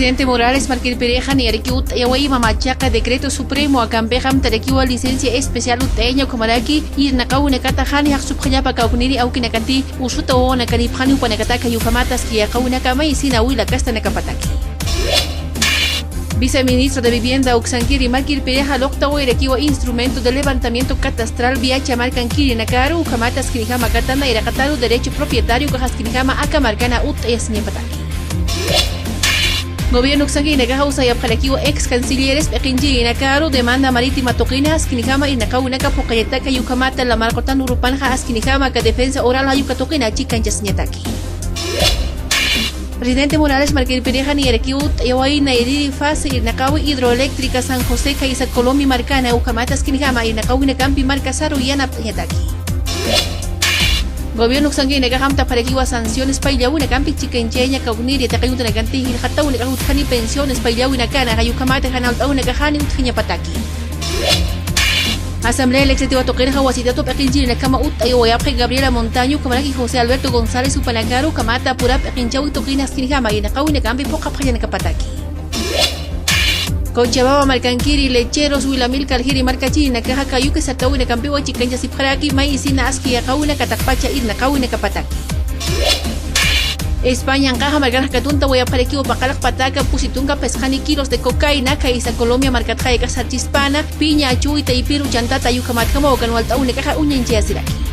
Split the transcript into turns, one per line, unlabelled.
Presidente Morales Marquilpereja ni Arequiut Yawai Mamachaca Decreto Supremo a Campejam Tarequiwa Licencia Especial Uteño Comaraki y Nakau Nekatajani Subjapa Kauniri Aukinakanti Usuta o Nakanipani Panakataka Yukamatas Kiakau Nakama y Sinahuila Casta Nakapataki. Viceministro de Vivienda Uxanquiri Marquilpereja Loctao Arequiwa Instrumento de Levantamiento Catastral Viacha Marcanquiri Nakaru Ukamatas Kinijama Katana Irakataru Derecho Propietario Cajas Kinijama Akamarcana Ut Esniapataki. Gobierno Uxangui Nagaja Usayap Jalakiwa ex cancilleres Pekinji Nakaru demanda marítima Toquina Askinijama y Nakau Naka Pokayataka Yukamata la Marcotan Urupanja Askinijama que defensa oral Ayuka Toquina Chican Yasniataki. Presidente Morales Marquilpereja ni Arequiut Yawai Nairi Fase y Nakau Hidroeléctrica San José Caisa Colombia Marcana Ukamata Askinijama y Nakau Nakampi Marca Saruyana Yataki. Gobierno Uxangui Negajamta Parequiwa sanciones Pailawu Nakampi Chikencheña Kauniri Takayuta Naganti Hilhatau Negajutjani pensiones Pailawu Nakana Hayukamata Hanaltau Negajani Utjiña Pataki. Asamblea Legislativa Toqueja Huasitato Pekinji Nakama Ut Ayoyapje Gabriela Montaño Kamaraki José Alberto González Upanakaru Kamata Pura Pekinchau y Toquinas Kinijama y Nakau Nakampi Poca Payanakapataki. Cochabamba Marcanquiri Lecheros Huilamil Caljiri Marcachi Nakaja Cayuque Satau Nakampiwa Chicancha Sipjaraki Maisina Aski Akauna Katakpacha y Nakau Nakapataki. España Ancaja Margaras Catunta Huayaparequiwa Pacalac Pataca Pusitunca Pescani kilos de cocaína Caisa Colombia Marcatjaica Sarchispana Piña Achu y Taipiru Chantata Yucamatcamo Canualta Unecaja Uñenchea Siraki.